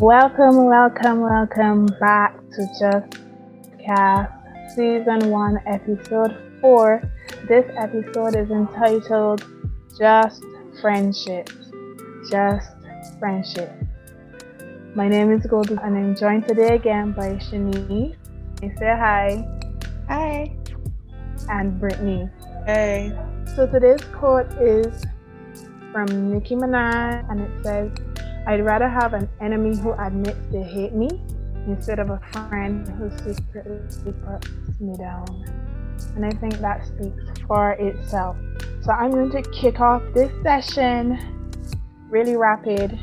Welcome back to Just Cast Season 1, Episode 4. This episode is entitled Just Friendship. Just Friendship. My name is Goldie and I'm joined today again by Shanice. Say hi. Hi. And Brittany. Hey. So today's quote is from Nicki Minaj and it says, I'd rather have an enemy who admits they hate me instead of a friend who secretly puts me down. And I think that speaks for itself. So I'm going to kick off this session really rapid.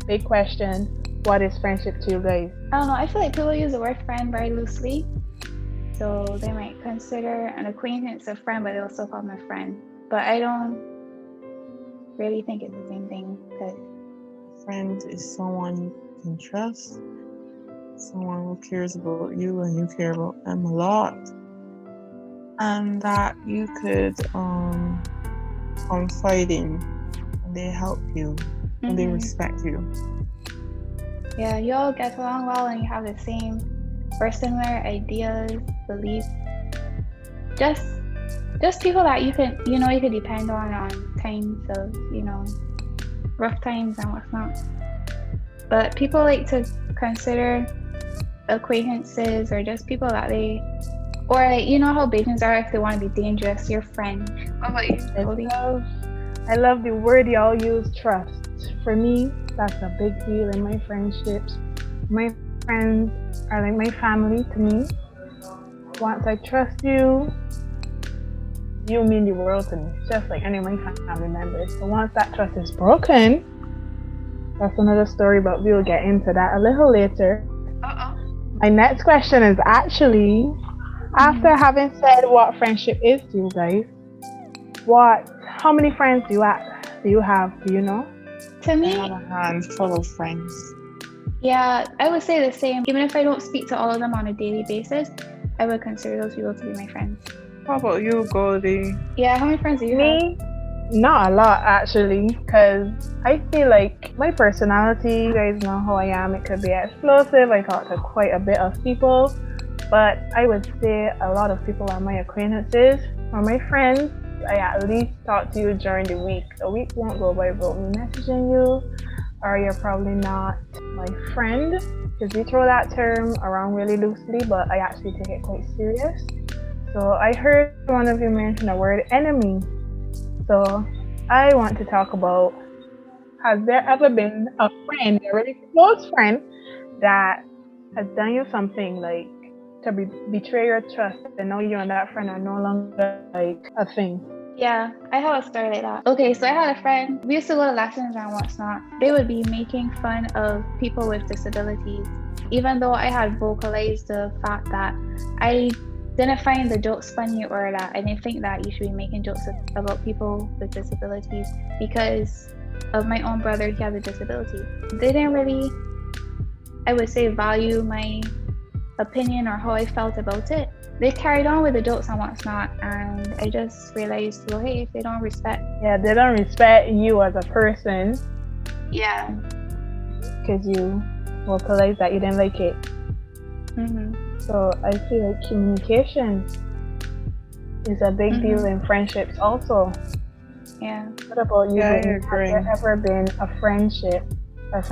Big question. What is friendship to you guys? I don't know. I feel like people use the word friend very loosely. So they might consider an acquaintance a friend, but they'll still call them a friend. But I don't really think it's the same thing. Cause friend is someone you can trust, someone who cares about you and you care about them a lot, and that you could confide in, and they help you and they respect you. Yeah, you all get along well and you have the same or similar ideas, beliefs. Just people that you can depend on times of, rough times and whatnot. But people like to consider acquaintances or just people that they, or how Bajans are if they want to be dangerous, your friend. What about you, Cody? I love the word y'all use, trust. For me, that's a big deal in my friendships. My friends are like my family to me. Once I trust you, you mean the world to me, just like any of my family members. So once that trust is broken, that's another story, but we'll get into that a little later. My next question is actually, after having said what friendship is to you guys, how many friends do you have? Do you know? To me, I have a handful of friends. Yeah, I would say the same. Even if I don't speak to all of them on a daily basis, I would consider those people to be my friends. How about you, Goldie? Yeah, how many friends do you have? Not a lot, actually, because I feel like my personality, you guys know how I am, it could be explosive. I talk to quite a bit of people, but I would say a lot of people are my acquaintances or my friends. I at least talk to you during the week. A week won't go by without me messaging you, or you're probably not my friend, because we throw that term around really loosely, but I actually take it quite serious. So I heard one of you mention the word enemy. So I want to talk about, has there ever been a friend, a really close friend, that has done you something like to betray your trust, and now you and that friend are no longer like a thing? Yeah, I have a story like that. Okay, so I had a friend, we used to go to lessons and what's not. They would be making fun of people with disabilities, even though I had vocalized the fact that I didn't find the jokes funny, or that I didn't think that you should be making jokes about people with disabilities because of my own brother. He has a disability. They didn't really, I would say, value my opinion or how I felt about it. They carried on with the jokes and what's not, and I just realized, well, hey, if they don't respect, they don't respect you as a person. Yeah, because you vocalized that you didn't like it. So I feel like communication is a big deal in friendships also. Yeah. What about you? Yeah, I Has agree. there ever been a friendship that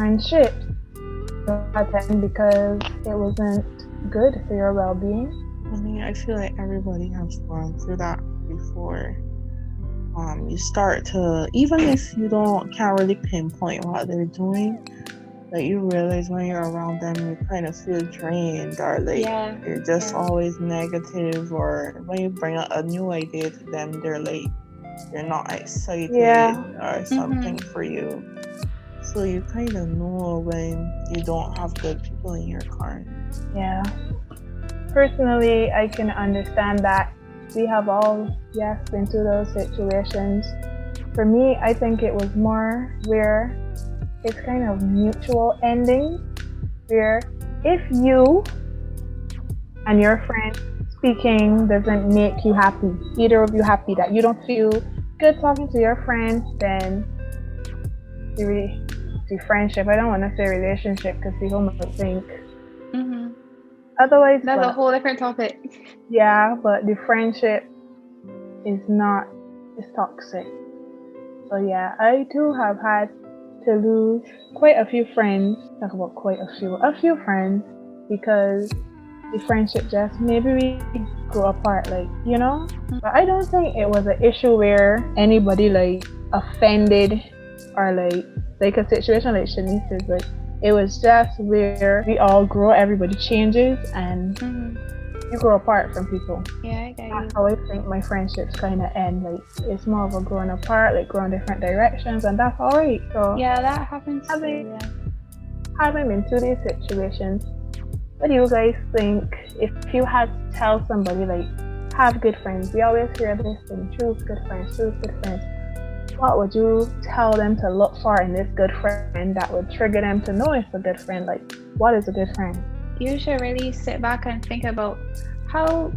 ended because it wasn't good for your well-being? I mean, I feel like everybody has gone through that before. You start to, even if you can't really pinpoint what they're doing, like you realize when you're around them, you kind of feel drained, or like you're just always negative, or when you bring a new idea to them, they're like, you're not excited or something for you. So you kind of know when you don't have good people in your corner. Yeah. Personally, I can understand that. We have all, been through those situations. For me, I think it was more where it's kind of mutual ending, where if you and your friend speaking doesn't make you happy, either of you happy, that you don't feel good talking to your friend, then the friendship. I don't want to say relationship because people might think Mm-hmm. otherwise. That's a But whole different topic. yeah, but the friendship is not, it's toxic. So yeah, I too have had to lose quite a few friends. Talk about quite a few friends because the friendship just maybe we grew apart, like you know. But I don't think it was an issue where anybody like offended or like a situation like Shanice is like. It was just where we all grow, everybody changes, and you grow apart from people. Yeah, I get you. That's how I think my friendships kind of end. Like it's more of a growing apart, like growing different directions, and that's alright. So Yeah, that happens too. Yeah. having been to these situations, what do you guys think if you had to tell somebody like have good friends? We always hear this thing: choose good friends, choose good friends. What would you tell them to look for in this good friend that would trigger them to know it's a good friend? Like, what is a good friend? You should really sit back and think about how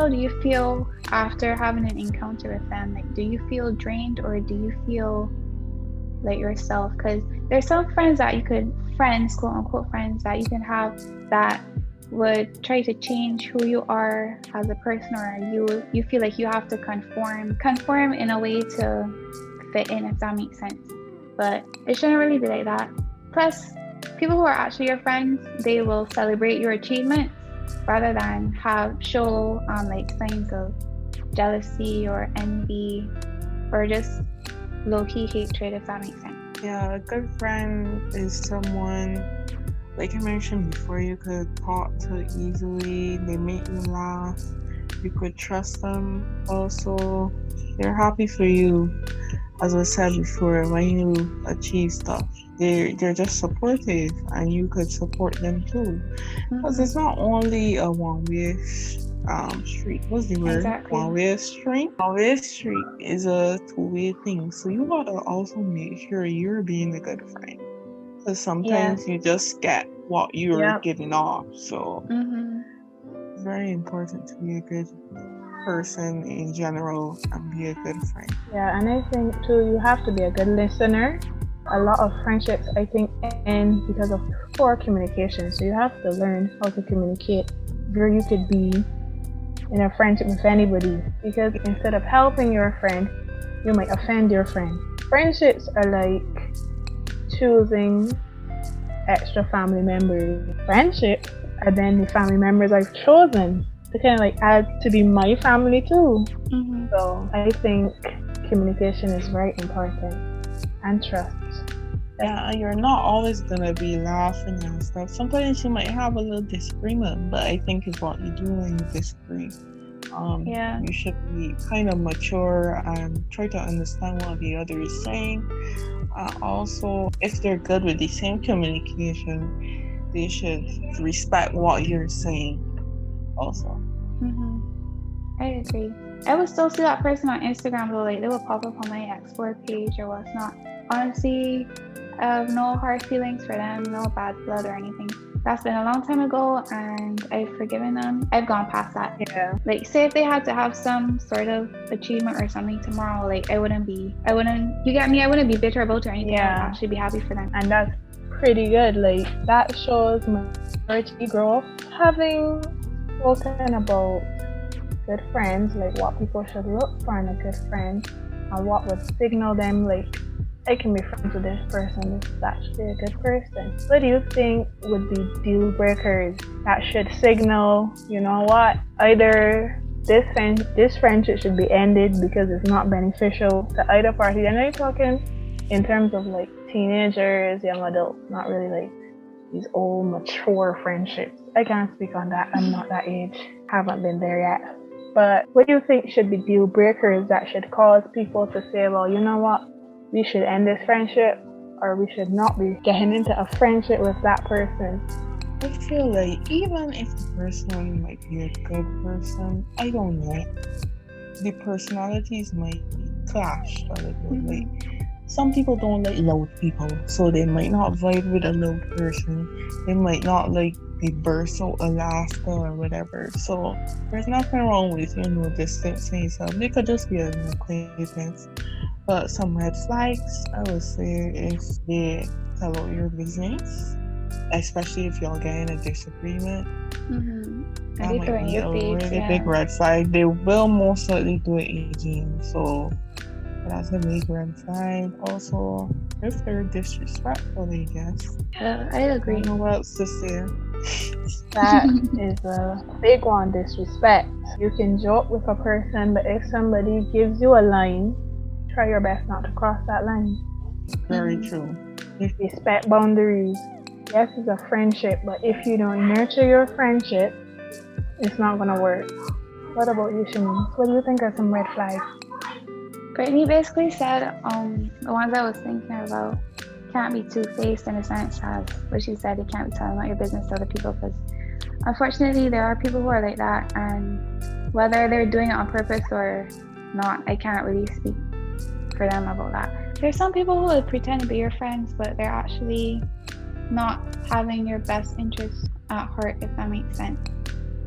do you feel after having an encounter with them? Like, do you feel drained or do you feel like yourself? Because there's some friends that you could quote unquote friends that you can have that would try to change who you are as a person, or you feel like you have to conform in a way to fit in, if that makes sense. But it shouldn't really be like that. Plus, people who are actually your friends, they will celebrate your achievements rather than show like signs of jealousy or envy or just low-key hatred, if that makes sense. Yeah, a good friend is someone, like I mentioned before, you could talk to easily, they make you laugh, you could trust them. Also, they're happy for you, as I said before, when you achieve stuff. They're just supportive, and you could support them too. Because it's not only a one-way street. What's the word? Exactly. One-way street. One-way street is a two-way thing. So you gotta also make sure you're being a good friend. Because sometimes you just get what you're giving off. So it's very important to be a good person in general and be a good friend. Yeah, and I think too, you have to be a good listener. A lot of friendships, I think, end because of poor communication. So you have to learn how to communicate where you could be in a friendship with anybody. Because instead of helping your friend, you might offend your friend. Friendships are like choosing extra family members. Friendships are then the family members I've chosen to kind of like add to be my family too. So I think communication is very important, and trust. Yeah, you're not always gonna be laughing and stuff. Sometimes you might have a little disagreement, but I think it's what you do when you disagree. You should be kind of mature and try to understand what the other is saying. Also, if they're good with the same communication, they should respect what you're saying also. I agree. I would still see that person on Instagram though, like they will pop up on my explore page or whatnot. Honestly, I have no hard feelings for them, no bad blood or anything. That's been a long time ago and I've forgiven them. I've gone past that. Yeah. Like say if they had to have some sort of achievement or something tomorrow, like you get me, I wouldn't be bitter about it or anything. I'd actually be happy for them. And that's pretty good. Like that shows maturity growth. Having spoken about good friends, like what people should look for in a good friend and what would signal them like I can be friends with this person, this is actually a good person. What do you think would be deal breakers that should signal, you know what, either this friendship should be ended because it's not beneficial to either party? And I'm talking in terms of like teenagers, young adults, not really like these old mature friendships. I can't speak on that, I'm not that age, haven't been there yet. But what do you think should be deal breakers that should cause people to say, well, you know what, we should end this friendship, or we should not be getting into a friendship with that person? I feel like even if the person might be a good person, I don't know, the personalities might clash a little. Like some people don't like loud people, so they might not vibe with a loud person. They might not like the burst out of laughter or whatever. So there's nothing wrong with distancing yourself. They could just be an acquaintance. But some red flags, I would say, if they tell out your business, especially if y'all get in a disagreement, And that they might throw it in be your a face, really yeah. big red flag. They will most likely do it again. So that's a big red flag. Also, if they're disrespectful, I guess. Yeah, I I agree. don't know what else to say. That is a big one, disrespect. You can joke with a person, but if somebody gives you a line, try your best not to cross that line. Very Mhm. true. Respect boundaries. Yes, it's a friendship, but if you don't nurture your friendship, it's not gonna work. What about you, Shanice? What do you think are some red flags? Brittany basically said the ones I was thinking about can't be two-faced in a sense as what she said, you can't be telling about your business to other people because unfortunately there are people who are like that, and whether they're doing it on purpose or not, I can't really speak for them about that. There's some people who would pretend to be your friends, but they're actually not having your best interest at heart, if that makes sense.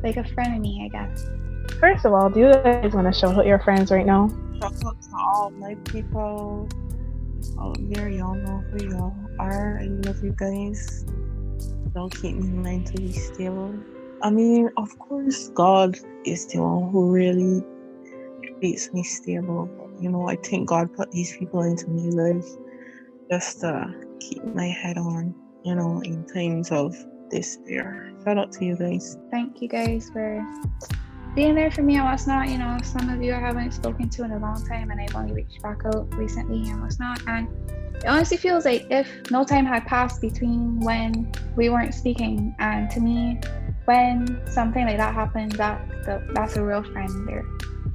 Like a frenemy, I guess. First of all, do you guys want to shout out your friends right now? Shout out to all my people out there. Y'all know who y'all are. I love you guys. Y'all keep me mentally stable. I mean, of course, God is the one who really keeps me stable. But, I think God put these people into my life just to keep my head on, in times of despair. Shout out to you guys. Thank you guys for being there for me and what's not. Some of you I haven't spoken to in a long time and I've only reached back out recently and what's not. And it honestly feels like if no time had passed between when we weren't speaking, and to me, when something like that happens, that's a real friend there.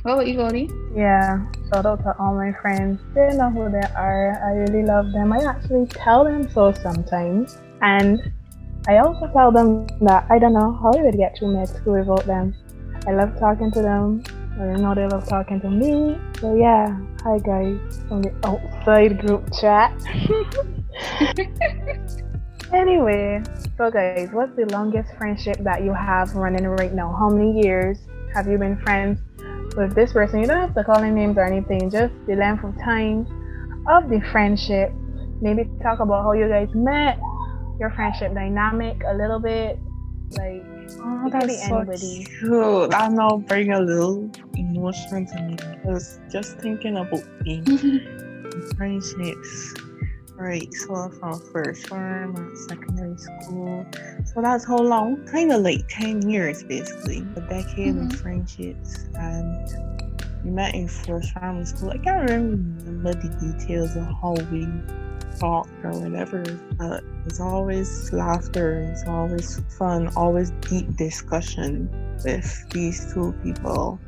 What about you, Goldie? Yeah, shout out to all my friends. They know who they are. I really love them. I actually tell them so sometimes. And I also tell them that I don't know how I would get through med school without them. I love talking to them. I know they love talking to me. So yeah, hi guys from the outside group chat. Anyway, so guys, what's the longest friendship that you have running right now? How many years have you been friends with this person? You don't have to call them names or anything, just the length of time of the friendship. Maybe talk about how you guys met, your friendship dynamic a little bit. Like, Oh, it could be that's so anybody. cute. I know, bring a little emotion to me because just thinking about being friendships. Right, so from first form at secondary school. So that's how long? Kind of like 10 years basically. A decade of friendships. And we met in first form school. I can't remember the details of how we talked or whatever, but it's always laughter, it's always fun, always deep discussion with these two people.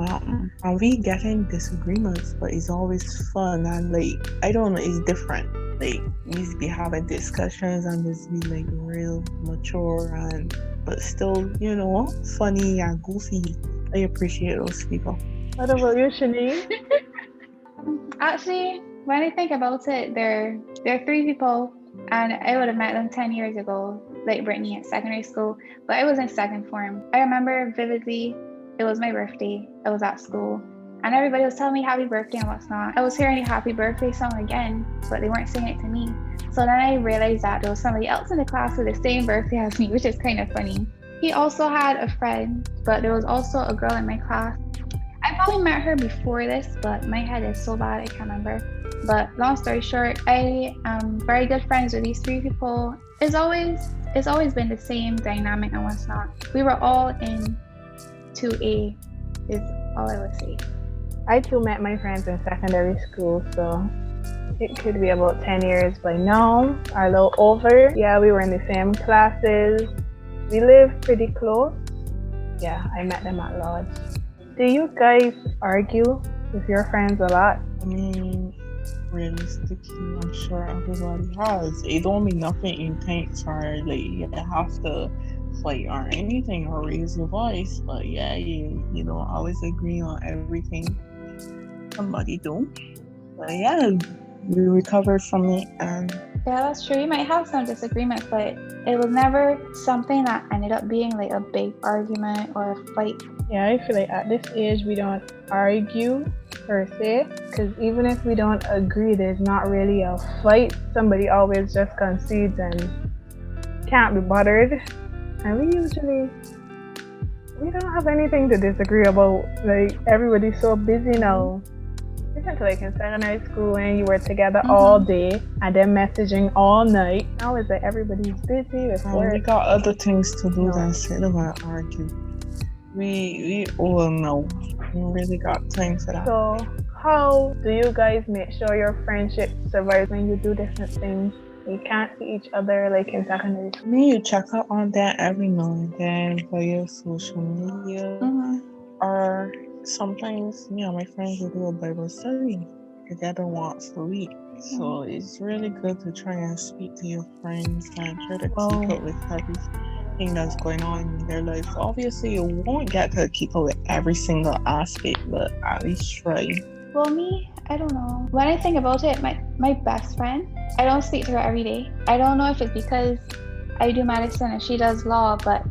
And we get in disagreements, but it's always fun and like I don't know, it's different. Like we used to be having discussions and just be like real mature and but still, funny and goofy. I appreciate those people. What about you, Shanice? Actually, when I think about it, there are three people, and I would have met them 10 years ago, like Brittany at secondary school, but I was in second form. I remember vividly, it was my birthday, I was at school, and everybody was telling me happy birthday and what's not. I was hearing a happy birthday song again, but they weren't singing it to me. So then I realized that there was somebody else in the class with the same birthday as me, which is kind of funny. He also had a friend, but there was also a girl in my class. I probably met her before this, but my head is so bad I can't remember. But long story short, I am very good friends with these three people. It's always been the same dynamic and what's not. We were all in 2A is all I would say. I too met my friends in secondary school, so it could be about 10 years by now, or a little over. Yeah, we were in the same classes. We lived pretty close. Yeah, I met them at Lodge. Do you guys argue with your friends a lot? I mean, realistically, I'm sure everybody has. It don't mean nothing intense or like you have to fight or anything or raise your voice, but yeah, you don't always agree on everything. Somebody do, but yeah, we recovered from it and Yeah, that's true. You might have some disagreements, but it was never something that ended up being like a big argument or a fight. Yeah, I feel like at this age we don't argue per se, because even if we don't agree, there's not really a fight. Somebody always just concedes and can't be bothered. And we don't have anything to disagree about. Like, everybody's so busy now. Listen to like in secondary school when you were together all day and then messaging all night. Now it's like everybody's busy with work. We got other things to do than sit about argue. We all know we really got time for that. So how do you guys make sure your friendship survives when you do different things? You can't see each other like in secondary school. You check up on that every now and then via social media, or sometimes me and my friends will do a Bible study together once a week. So it's really good to try and speak to your friends and try to keep up with everything that's going on in their life. Obviously, you won't get to keep up with every single aspect, but at least try. Well, me, I don't know. When I think about it, my best friend, I don't speak to her every day. I don't know if it's because I do medicine and she does law, but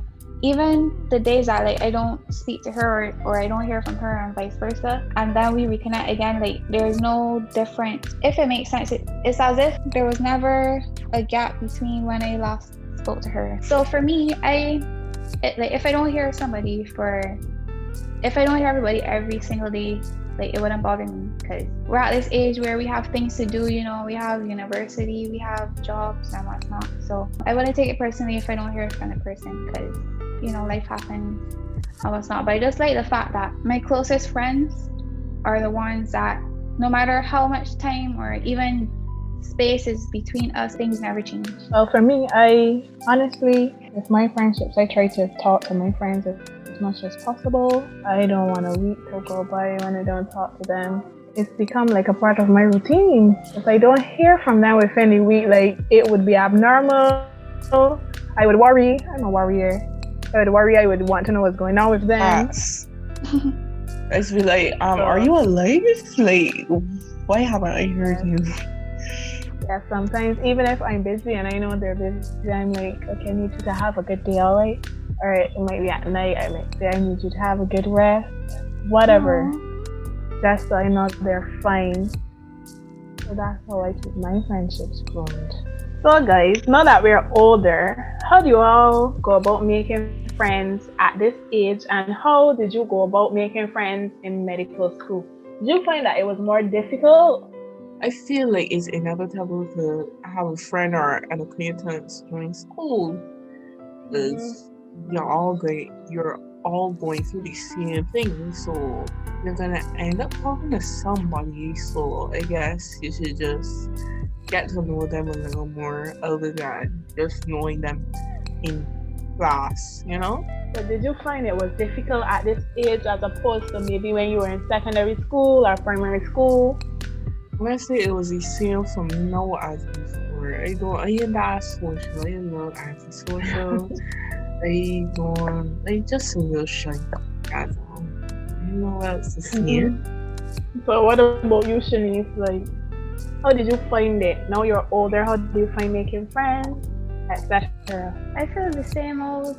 even the days that like I don't speak to her or I don't hear from her and vice versa, and then we reconnect again, like there's no difference. If it makes sense, it's as if there was never a gap between when I last spoke to her. So for me, if I don't hear everybody every single day, like it wouldn't bother me, because we're at this age where we have things to do, you know, we have university, we have jobs and whatnot. So I wouldn't take it personally if I don't hear from the person, because you know, life happens and whatnot. But I just like the fact that my closest friends are the ones that no matter how much time or even space is between us, things never change. Well, for me, I honestly, with my friendships, I try to talk to my friends as much as possible. I don't want a week to go by when I don't talk to them. It's become like a part of my routine. If I don't hear from them within a week, like it would be abnormal. I would worry. I'm a worrier. I would worry. I would want to know what's going on with them. I'd be like, are you alive? Like, why haven't I heard you? Yeah, sometimes even if I'm busy and I know they're busy, I'm like, okay, I need you to have a good day, alright? Or it might be at night, I might say I need you to have a good rest. Whatever. Just so I know they're fine. So that's how I keep my friendships growing. So guys, now that we're older, how do you all go about making friends at this age, and how did you go about making friends in medical school? Did you find that it was more difficult? I feel like it's inevitable to have a friend or an acquaintance during school, because you're all going through the same thing, so you're gonna end up talking to somebody. So I guess you should just get to know them a little more, other than just knowing them in class, you know? But did you find it was difficult at this age as opposed to maybe when you were in secondary school or primary school? Honestly, it was the same for me now as before. I ain't that social. I am not antisocial. I just a little shy. That's all. I don't know what else to say. So what about you, Shanice? Like, how did you find it? Now you're older, how do you find making friends, etc.? I feel the same old,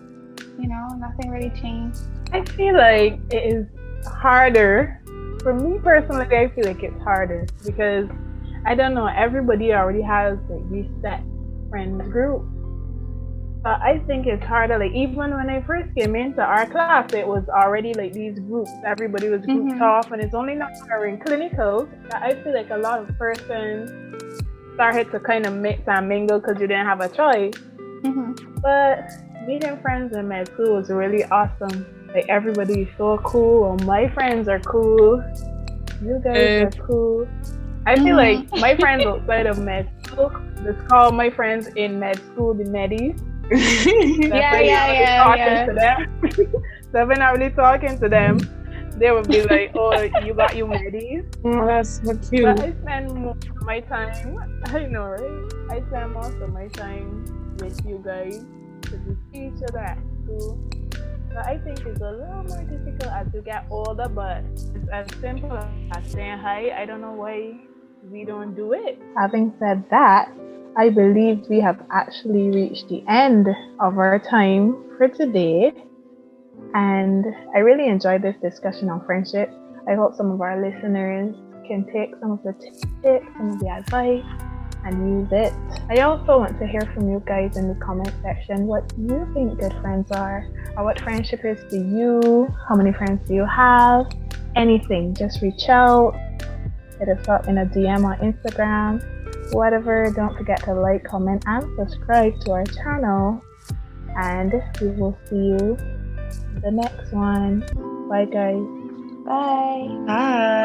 nothing really changed. I feel like it is harder. For me personally, I feel like it's harder because, I don't know, everybody already has like these set friend group. But I think it's harder, like even when I first came into our class, it was already like these groups, everybody was grouped off, and it's only now during clinicals that I feel like a lot of persons started to kind of mix and mingle because you didn't have a choice. But meeting friends in med school was really awesome. Like everybody is so cool. Well, my friends are cool. You guys are cool. I feel like my friends outside of med school, let's call my friends in med school the meddies. Yeah. To them. So when I'm really talking to them, they would be like, "Oh, you got your meddies." Oh, that's so cute. But I spend most of my time. I know, right? I spend most of my time with you guys because we see each other at school. So I think it's a little more difficult as you get older, but it's as simple as saying hi. I don't know why we don't do it. Having said that, I believe we have actually reached the end of our time for today. And I really enjoyed this discussion on friendship. I hope some of our listeners can take some of the tips, some of the advice, and use it. I also want to hear from you guys in the comment section what you think good friends are, or what friendship is to you. How many friends do you have? Anything, just reach out, hit us up in a DM on Instagram, whatever. Don't forget to like, comment, and subscribe to our channel, and we will see you in the next one. Bye guys. Bye. Bye.